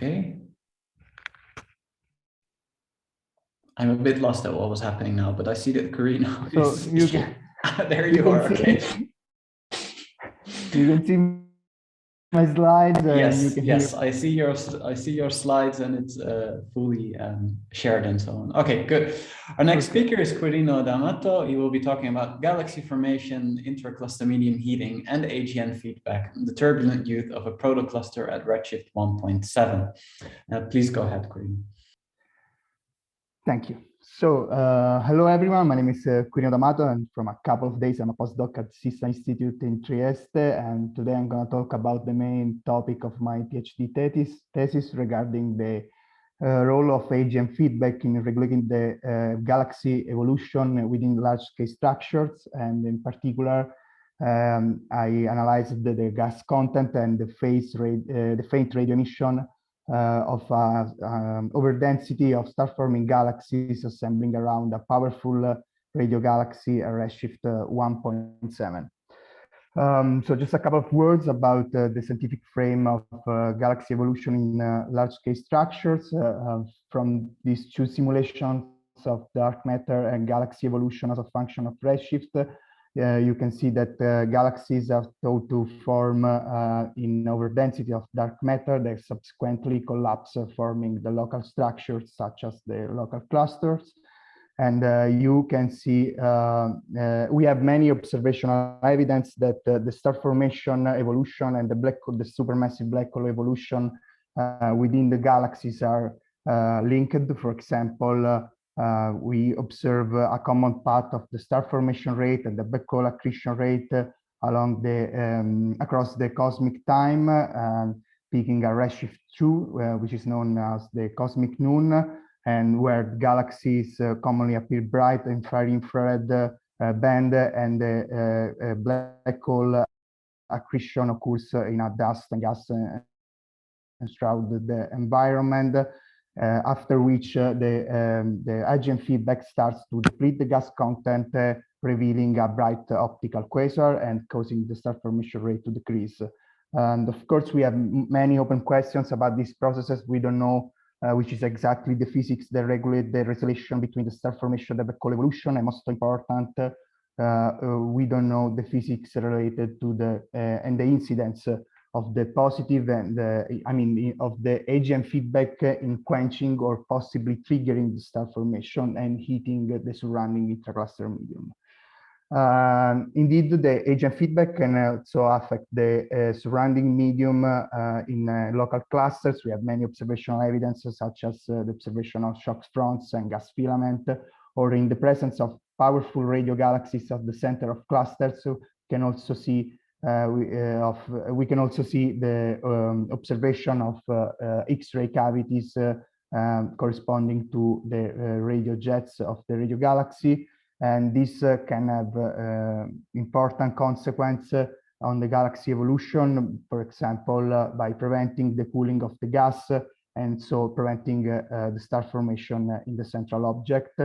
Okay. I'm a bit lost at what was happening now, but I see that Quirino is... So you can, there you are, okay. You can see my slides and Yes, you can yes, hear. I see your slides and it's fully shared and so on. Okay, good. Our next speaker is Quirino D'Amato. He will be talking about galaxy formation, intercluster medium heating, and AGN feedback, the turbulent youth of a protocluster at redshift 1.7. Please go ahead, Quirino. Thank you. So, hello everyone, my name is Quirino D'Amato, and from a couple of days I'm a postdoc at SISA Institute in Trieste, and today I'm going to talk about the main topic of my PhD thesis regarding the role of AGN feedback in regulating the galaxy evolution within large-scale structures, and in particular I analyzed the gas content and the faint radio emission of overdensity of star-forming galaxies assembling around a powerful radio galaxy at redshift 1.7. So just a couple of words about the scientific frame of galaxy evolution in large-scale structures. From these two simulations of dark matter and galaxy evolution as a function of redshift, you can see that galaxies are thought to form in overdensity of dark matter. They subsequently collapse, forming the local structures such as the local clusters. And you can see we have many observational evidence that the star formation evolution and the supermassive black hole evolution within the galaxies are linked. For example, we observe a common path of the star formation rate and the black hole accretion rate along the across the cosmic time, peaking at redshift 2, which is known as the cosmic noon, and where galaxies commonly appear bright in infrared band, and the black hole accretion occurs in a dust and gas enshrouded environment. After which the AGN feedback starts to deplete the gas content, revealing a bright optical quasar and causing the star formation rate to decrease. And of course, we have many open questions about these processes. We don't know which is exactly the physics that regulate the relation between the star formation and the black hole evolution, and most important, we don't know the physics related to the and the incidence of the positive and of the AGN feedback in quenching or possibly triggering the star formation and heating the surrounding intracluster medium. Indeed, the AGN feedback can also affect the surrounding medium in local clusters. We have many observational evidence, such as the observation of shock fronts and gas filament, or in the presence of powerful radio galaxies at the center of clusters. So can also see we can also see the observation of X-ray cavities corresponding to the radio jets of the radio galaxy, and this can have important consequences on the galaxy evolution, for example, by preventing the cooling of the gas, and so preventing the star formation in the central object.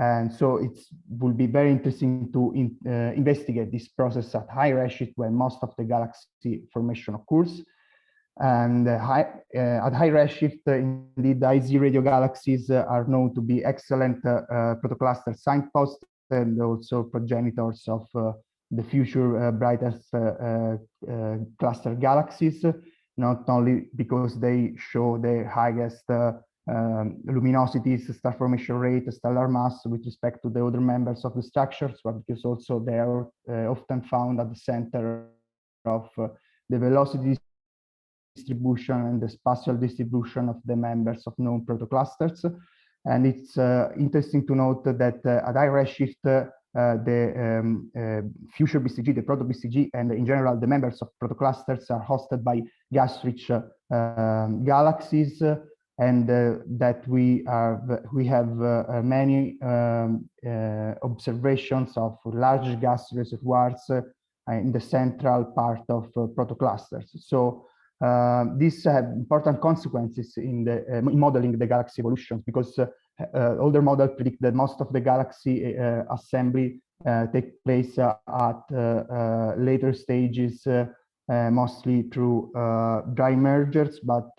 And so it will be very interesting to investigate this process at high redshift, where most of the galaxy formation occurs. And at high redshift, indeed, IZ radio galaxies are known to be excellent protocluster signposts and also progenitors of the future brightest cluster galaxies, not only because they show the highest luminosities, star formation rate, stellar mass with respect to the other members of the structures, but because also they are often found at the center of the velocity distribution and the spatial distribution of the members of known protoclusters. And it's interesting to note that at high redshift, the future BCG, the proto-BCG, and in general the members of protoclusters are hosted by gas-rich galaxies, and that we have many observations of large gas reservoirs in the central part of protoclusters. So these have important consequences in the modeling the galaxy evolutions, because older models predict that most of the galaxy assembly take place at later stages mostly through dry mergers, but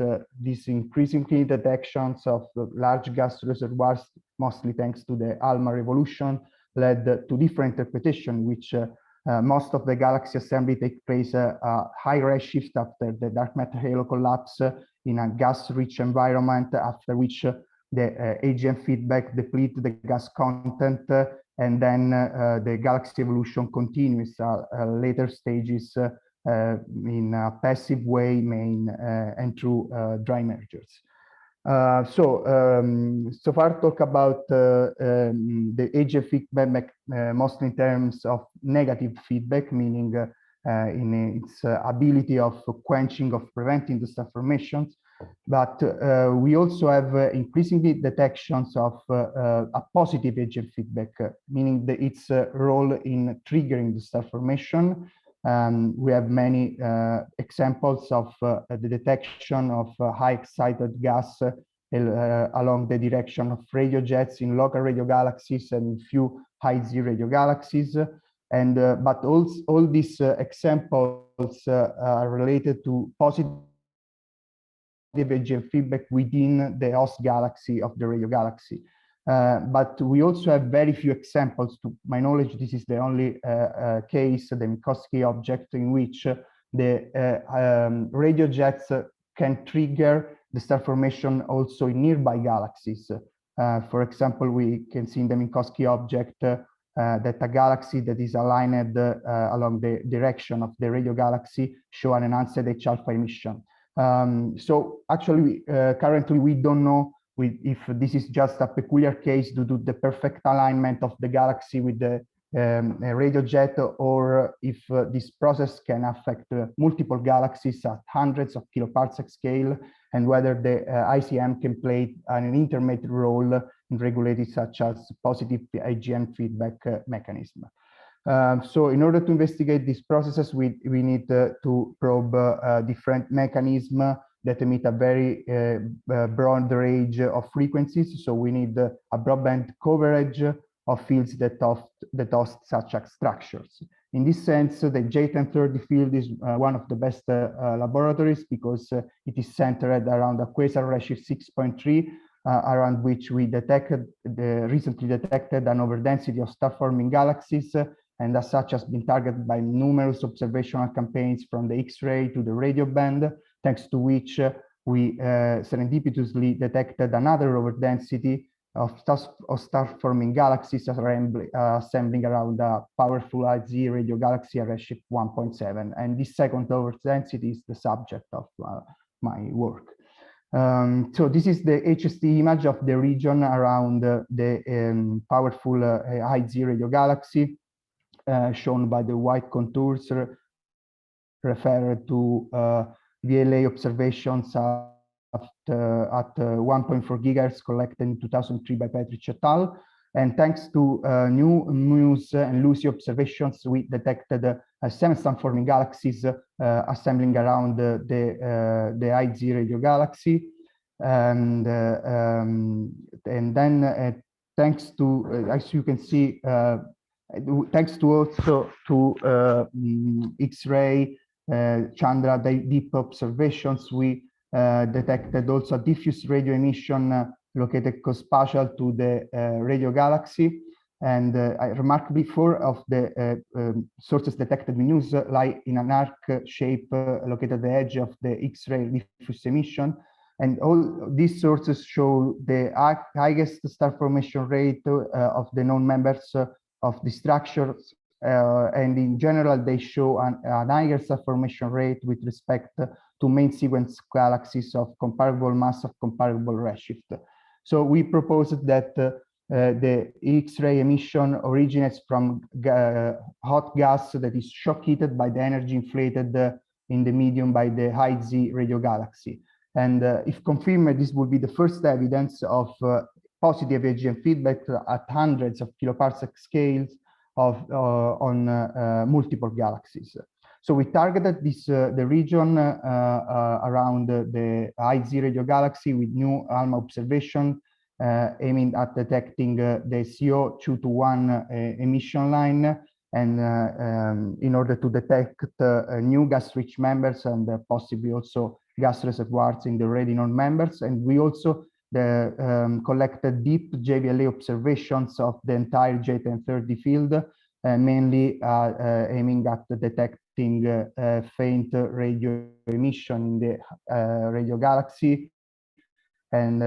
these increasingly detections of large gas reservoirs, mostly thanks to the ALMA revolution, led to different interpretation, which most of the galaxy assembly take place high redshift after the dark matter halo collapse in a gas-rich environment, after which the AGN feedback deplete the gas content, and then the galaxy evolution continues later stages in a passive way, and through dry mergers. So far talk about the AGN feedback mostly in terms of negative feedback, meaning in its ability of quenching, of preventing the star formations. But we also have increasingly detections of a positive AGN feedback, meaning that its role in triggering the star formation. We have many examples of the detection of high excited gas along the direction of radio jets in local radio galaxies and few high Z radio galaxies. And but all these examples are related to positive AGN feedback within the host galaxy of the radio galaxy. But we also have very few examples. To my knowledge, this is the only case, the Minkowski object, in which the radio jets can trigger the star formation also in nearby galaxies. For example, we can see in the Minkowski object that a galaxy that is aligned along the direction of the radio galaxy show an enhanced H alpha emission. So actually, currently we don't know if this is just a peculiar case due to the perfect alignment of the galaxy with the radio jet, or if this process can affect multiple galaxies at hundreds of kiloparsec scale, and whether the ICM can play an intermediate role in regulating such as positive AGN feedback mechanism. So in order to investigate these processes, we need to probe different mechanisms that emit a very broad range of frequencies. So we need a broadband coverage of fields that host such structures. In this sense, the J1030 field is one of the best laboratories, because it is centered around a quasar redshift 6.3, around which we recently detected an overdensity of star-forming galaxies, and as such has been targeted by numerous observational campaigns from the X-ray to the radio band, thanks to which we serendipitously detected another overdensity of star-forming galaxies assembling around a powerful IZ radio galaxy at redshift 1.7. And this second overdensity is the subject of my work. So this is the HST image of the region around the powerful IZ radio galaxy, shown by the white contours referred to VLA observations at 1.4 gigahertz collected in 2003 by Petrich et al. And thanks to new MUSE and Lucy observations, we detected 7 star-forming galaxies assembling around the IZ radio galaxy. And then thanks to, as you can see, thanks to also to X-ray Chandra deep observations, we detected also a diffuse radio emission located co-spatial to the radio galaxy. And remarkably, 4 of the sources detected in MUSE lie in an arc shape located at the edge of the X-ray diffuse emission. And all these sources show the highest star formation rate of the known members of the structures, and in general they show an higher star formation rate with respect to main sequence galaxies of comparable mass, of comparable redshift. So we proposed that the X-ray emission originates from hot gas that is shock heated by the energy inflated in the medium by the high Z radio galaxy. And if confirmed, this would be the first evidence of positive AGN feedback at hundreds of kiloparsec scales on multiple galaxies. So we targeted the region around the IZ radio galaxy with new ALMA observation, aiming at detecting the CO2 to 1 emission line. and in order to detect new gas-rich members and possibly also gas reservoirs in the already known members. And we also collected deep JVLA observations of the entire J1030 field, mainly aiming at detecting faint radio emission in the radio galaxy and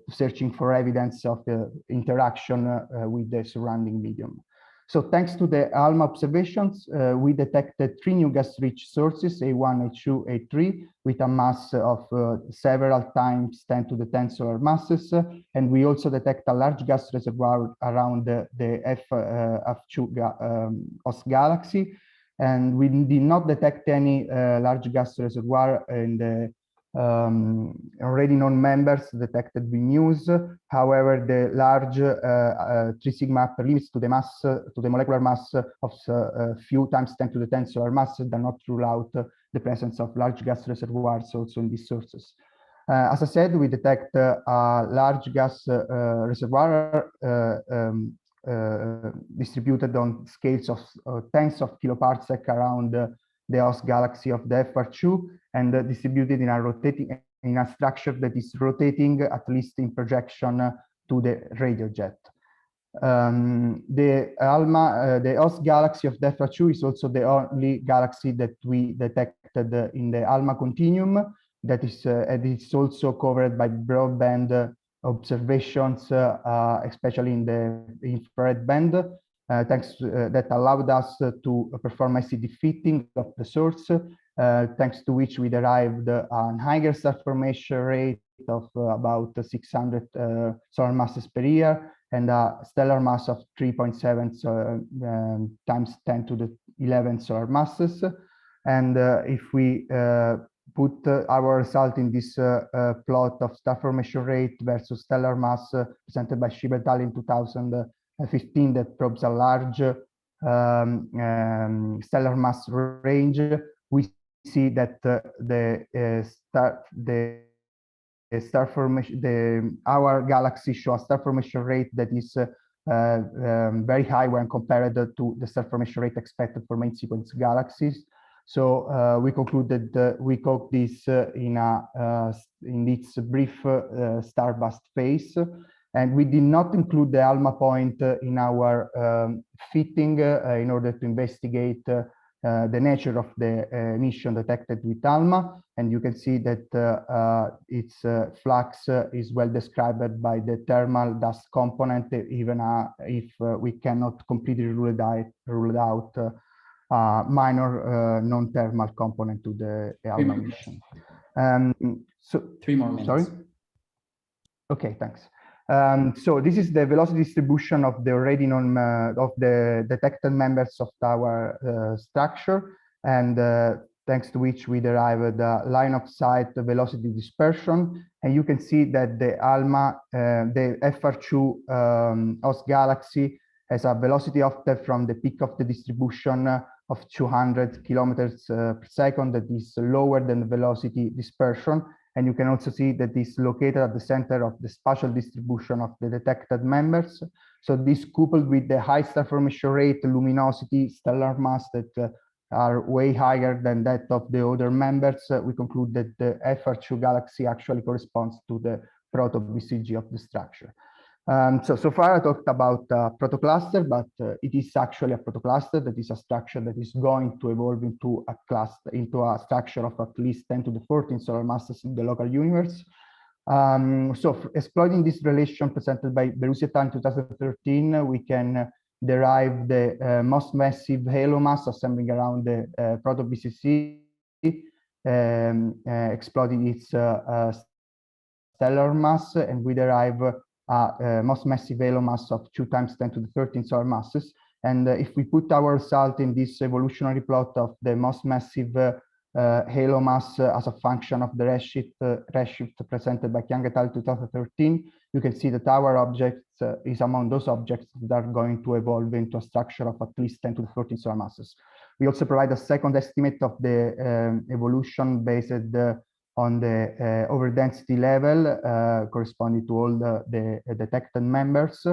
searching for evidence of the interaction with the surrounding medium. So thanks to the ALMA observations, we detected 3 new gas-rich sources, A1, A2, A3, with a mass of several times 10 to the 10 solar masses. And we also detect a large gas reservoir around the F2 OS galaxy. And we did not detect any large gas reservoir in the already known members detected with news. However, the large 3 sigma upper limits to the mass, to the molecular mass of a few times 10 to the 10 solar masses do not rule out the presence of large gas reservoirs also in these sources. As I said, we detect a large gas reservoir distributed on scales of tens of kiloparsec around the host galaxy of the FR2, and distributed in a structure that is rotating at least in projection to the radio jet. The ALMA, the host galaxy of the FR2 is also the only galaxy that we detected in the ALMA continuum. That is, and it's also covered by broadband observations, especially in the infrared band. That allowed us to perform ICD fitting of the source, thanks to which we derived a higher star formation rate of about 600 solar masses per year and a stellar mass of 3.7 times 10 to the 11 solar masses. And if we put our result in this plot of star formation rate versus stellar mass presented by Schieber et al. In 2015, that probes a large stellar mass range, we see that our galaxy shows a star formation rate that is very high when compared to the star formation rate expected for main sequence galaxies. So we concluded we caught this in its brief starburst phase, and we did not include the ALMA point in our fitting in order to investigate the nature of the emission detected with ALMA. And you can see that its flux is well described by the thermal dust component, even if we cannot completely rule out minor non-thermal component to the ALMA emission. So 3 more minutes. Sorry? Okay, thanks. So this is the velocity distribution of the already known of the detected members of our structure, and thanks to which we derived the line of sight velocity dispersion. And you can see that the ALMA, the FR2 host galaxy has a velocity offset from the peak of the distribution of 200 kilometers per second, that is lower than the velocity dispersion. And you can also see that it's located at the center of the spatial distribution of the detected members. So this coupled with the high star formation rate, luminosity, stellar mass that are way higher than that of the other members, we conclude that the FR2 galaxy actually corresponds to the proto-BCG of the structure. So far I talked about proto-cluster, but it is actually a proto-cluster that is a structure that is going to evolve into a cluster, into a structure of at least 10 to the 14 solar masses in the local universe. So exploiting this relation presented by Beruzzi et al. In 2013, we can derive the most massive halo mass assembling around the proto-BCC, exploiting its stellar mass, and we derive most massive halo mass of 2 times 10 to the 13 solar masses. And if we put our result in this evolutionary plot of the most massive halo mass as a function of the redshift presented by Chiang et al. 2013, you can see that our object is among those objects that are going to evolve into a structure of at least 10 to the 14 solar masses. We also provide a second estimate of the evolution based on the overdensity level corresponding to all the detected members.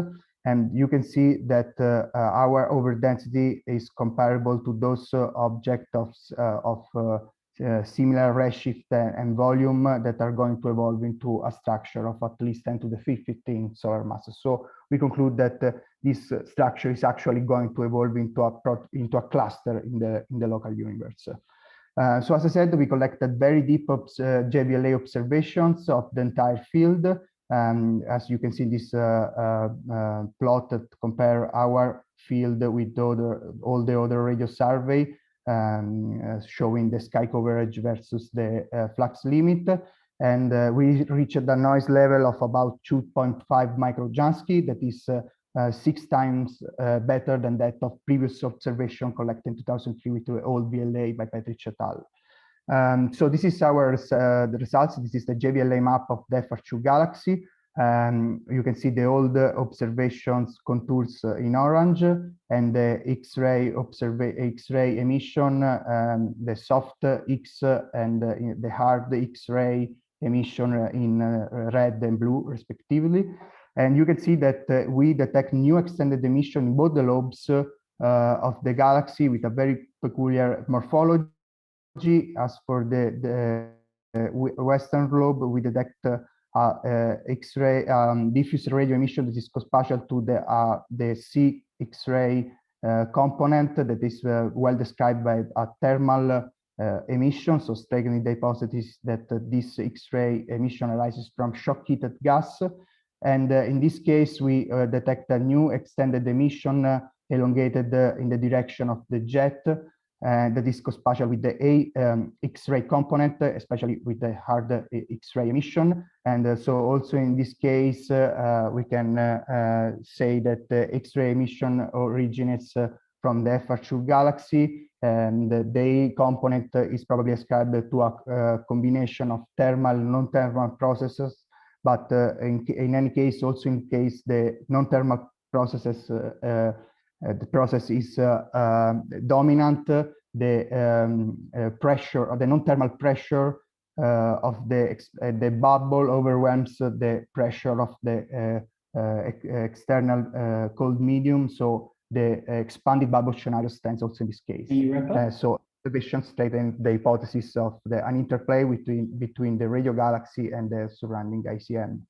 And you can see that our overdensity is comparable to those objects of similar redshift and volume that are going to evolve into a structure of at least 10 to the 15 solar masses. So we conclude that this structure is actually going to evolve into a cluster in the local universe. So as I said, we collected very deep JVLA observations of the entire field. As you can see, this plot that compare our field with all the other radio survey, showing the sky coverage versus the flux limit. And we reached a noise level of about 2.5 microjansky, that is 6 times better than that of previous observation collected in 2003 with the old VLA by Petrich et al. So this is our the results. This is the JVLA map of the FR2 galaxy. You can see the old observations contours in orange, and the X-ray emission, the soft X and the hard X-ray emission in red and blue, respectively. And you can see that we detect new extended emission in both the lobes of the galaxy with a very peculiar morphology. As for the western lobe, we detect X-ray diffuse radio emission that is co-spatial to the C X-ray component that is well described by a thermal emission. So strengthening the hypothesis that this X-ray emission arises from shock-heated gas. And in this case, we detect a new extended emission elongated in the direction of the jet. That is co-spatial with the X-ray component, especially with the hard X-ray emission. And so also in this case, we can say that the X-ray emission originates from the FR2 galaxy, and the A component is probably ascribed to a combination of thermal and non-thermal processes. But in any case, also in case the non-thermal processes, the process is dominant, the pressure or the non-thermal pressure of the bubble overwhelms the pressure of the external cold medium. So the expanded bubble scenario stands also in this case. So observations strengthen the hypothesis of an interplay between the radio galaxy and the surrounding ICM.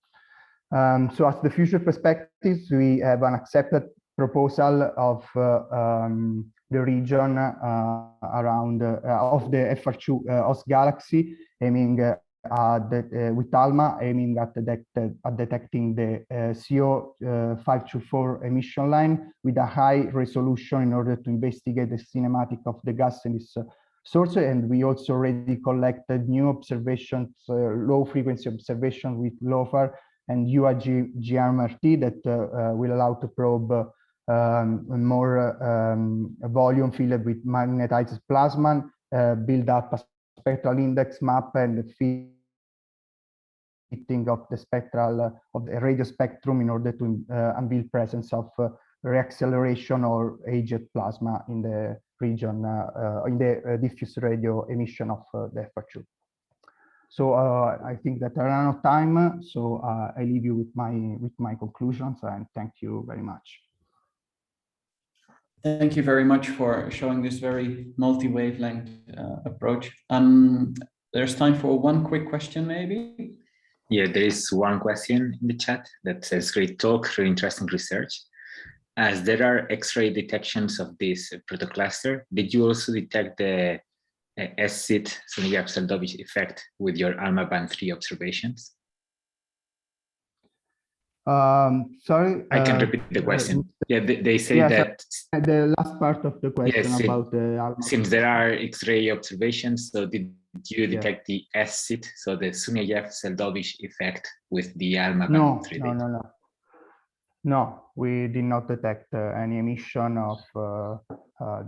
So as the future perspectives, we have an accepted proposal of the region around of the FR2 OS galaxy, aiming with ALMA, aiming at detecting the CO524 emission line with a high resolution in order to investigate the cinematic of the gas in this source. And we also already collected new observations, low frequency observations with LOFAR and UAG-GRMRT that will allow to probe more volume filled with magnetized plasma, build up a spectral index map and fitting of the spectral of the radio spectrum in order to unveil presence of reacceleration or aged plasma in the region in the diffuse radio emission of the FR2. So I think that I ran out of time, so I leave you with my conclusions, and thank you very much. Thank you very much for showing this very multi-wavelength approach. There's time for one quick question, maybe. Yeah, there is one question in the chat that says, "Great talk, really interesting research. As there are X-ray detections of this proto-cluster, did you also detect the S-SIT Sonia-Absaldovic effect with your ALMA band 3 observations?" Sorry, I can repeat the question. Yeah, they say that the last part of the question, yes, about the ALMA. Since there are X-ray observations, so did you detect the S-SIT, so the Sonia-Absaldovic effect with the ALMA band 3 data? No, we did not detect any emission of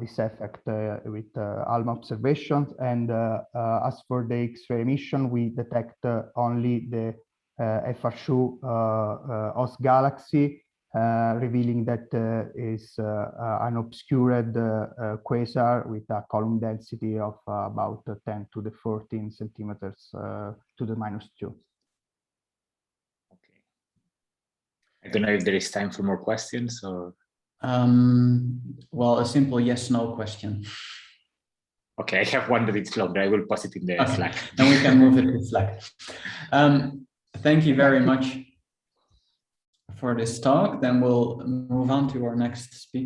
this effect with ALMA observations. And as for the X-ray emission, we detect only the FR2 OS galaxy, revealing that is an obscured quasar with a column density of about 10 to the 14 centimeters to the -2. I don't know if there is time for more questions or. Well, a simple yes/no question. Okay, I have one that it's longer. I will post it in the Slack. And we can move it to Slack. Thank you very much for this talk. Then we'll move on to our next speaker.